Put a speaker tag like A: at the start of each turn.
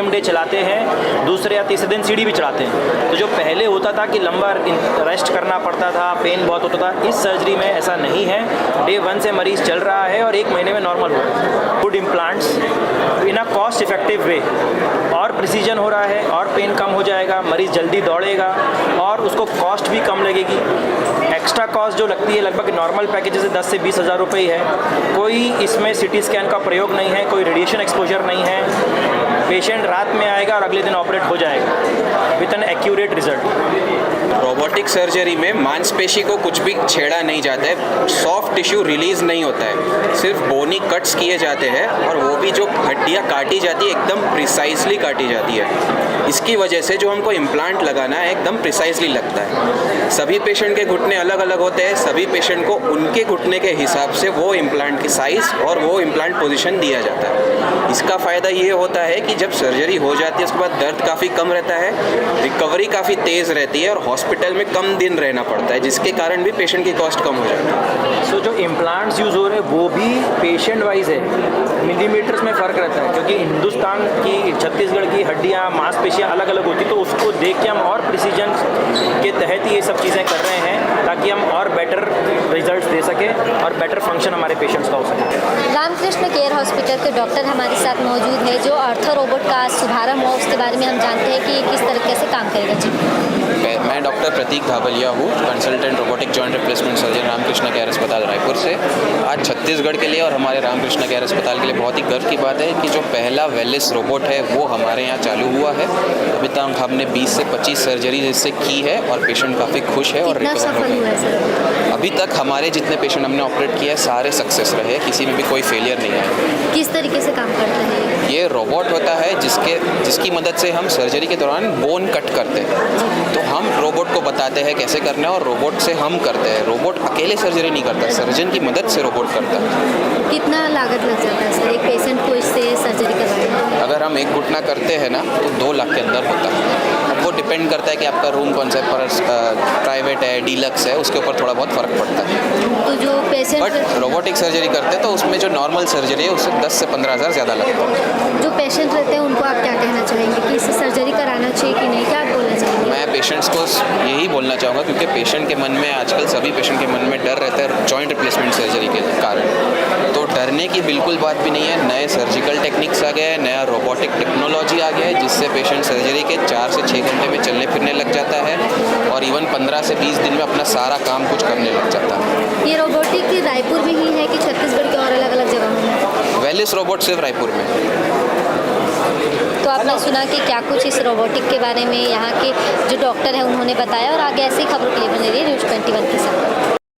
A: Same day चलाते हैं, दूसरे या तीसरे दिन सीढ़ी भी चढ़ाते हैं। तो जो पहले होता था कि लंबा रेस्ट करना पड़ता था, पेन बहुत होता था, इस सर्जरी में ऐसा नहीं है। डे 1 से मरीज़ चल रहा है और 1 महीने में नॉर्मल हो रहा है। Good implants in a cost effective way, और प्रिसीजन हो रहा है, और पेन कम हो जाएगा, मरीज़ जल्दी दौड़ेगा और उसको कॉस्ट भी कम लगेगी। एक्स्ट्रा कॉस्ट जो लगती है लगभग नॉर्मल पैकेज से 10 से 20 हज़ार रुपये ही है। कोई इसमें सिटी स्कैन का प्रयोग नहीं है, कोई रेडिएशन एक्सपोजर नहीं है। पेशेंट रात में आएगा और अगले दिन ऑपरेट हो जाएगा with an accurate result.
B: Robotic surgery में मांसपेशी को कुछ भी छेड़ा नहीं जाता है, सॉफ्ट टिश्यू रिलीज नहीं होता है, सिर्फ बोनी कट्स किए जाते हैं और वो भी जो हड्डियाँ काटी जाती है एकदम प्रिसाइजली काटी जाती है। इसकी वजह से जो हमको इम्प्लांट लगाना है एकदम प्रिसाइजली लगता है। सभी पेशेंट के घुटने अलग अलग होते हैं, सभी पेशेंट को उनके घुटने के हिसाब से वो इम्प्लांट की साइज़ और वो इम्प्लांट पोजीशन दिया जाता है। इसका फ़ायदा ये होता है कि जब सर्जरी हो जाती है उसके बाद दर्द काफ़ी कम रहता है, रिकवरी काफ़ी तेज़ रहती है और हॉस्पिटल में कम दिन रहना पड़ता है, जिसके कारण भी पेशेंट की कॉस्ट कम हो जाती है।
A: सो जो इम्प्लांट्स यूज़ हो रहे हैं वो भी पेशेंट वाइज है, मिलीमीटर्स में फ़र्क रहता है, क्योंकि हिंदुस्तान की छत्तीसगढ़ की हड्डियाँ मांसपेशियाँ अलग अलग होती, तो उसको देख के हम और प्रिसीजन के तहत ये सब चीज़ें कर रहे हैं ताकि हम और बेटर रिजल्ट्स दे सकें और बेटर फंक्शन हमारे पेशेंट्स का हो सके।
C: रामकृष्ण केयर हॉस्पिटल के डॉक्टर हमारे साथ मौजूद है। जो ऑर्थो रोबोट का शुभारंभ हुआ उसके बारे में हम जानते हैं कि ये किस तरीके से काम करेगा। जी,
B: मैं डॉक्टर प्रतीक धावलिया हूँ, consultant robotic joint replacement surgeon Ramakrishna care अस्पताल रायपुर से। आज छत्तीसगढ़ के लिए और हमारे रामकृष्ण केयर अस्पताल के लिए बहुत ही गर्व की बात है कि जो पहला वेलिस रोबोट है वो हमारे यहाँ चालू हुआ है। अभी तक हमने 20 से 25 सर्जरी इससे की है और पेशेंट काफ़ी खुश है और
C: कितना सफल हुआ है सर?
B: अभी तक हमारे जितने पेशेंट हमने ऑपरेट किया है सारे सक्सेस रहे, किसी में भी कोई फेलियर नहीं आया।
C: किस तरीके से काम करता है
B: ये रोबोट होता है जिसकी मदद से हम सर्जरी के दौरान बोन कट करते हैं। तो हम रोबोट को बताते हैं कैसे करना है और रोबोट से हम करते हैं। रोबोट अकेले सर्जरी नहीं करता, सर्जन की मदद से रोबोट करता है।
C: कितना लागत लग जाता है सर एक पेशेंट को इससे सर्जरी करवाने में?
B: अगर हम एक घुटना करते हैं ना तो 2 लाख के अंदर होता है। अब वो डिपेंड करता है कि आपका रूम कौन सा है, प्राइवेट है, डीलक्स है, उसके ऊपर थोड़ा बहुत फ़र्क पड़ता है।
C: तो जो पेशेंट
B: बट रोबोटिक सर्जरी करते हैं तो उसमें जो नॉर्मल सर्जरी है उससे 10 से 15 हज़ार ज़्यादा लगता है।
C: जो पेशेंट रहते हैं उनको आप क्या कहना चाहेंगे कि इससे सर्जरी कराना चाहिए कि नहीं, क्या बोलना चाहेंगे?
B: मैं पेशेंट्स को यही बोलना चाहूँगा क्योंकि पेशेंट के मन में आजकल सभी पेशेंट के मन में डर रहता है जॉइंट रिप्लेसमेंट सर्जरी के कारण। तो डरने की बिल्कुल बात भी नहीं है। नए सर्जिकल टेक्निक्स आ गए हैं, नया रोबोटिक टेक्नोलॉजी आ गया है जिससे पेशेंट सर्जरी के 4 से 6 घंटे में चलने फिरने लग जाता है और इवन 15 से 20 दिन में अपना सारा काम कुछ करने लग जाता है।
C: ये रोबोटिक रायपुर में ही है कि छत्तीसगढ़ के और अलग अलग जगहों में?
B: वेलिस रोबोट सिर्फ रायपुर में।
C: तो आपने सुना कि क्या कुछ इस रोबोटिक के बारे में यहाँ के जो डॉक्टर हैं उन्होंने बताया, और आगे ऐसी खबरों के लिए बने रहिए न्यूज़ 21 के साथ।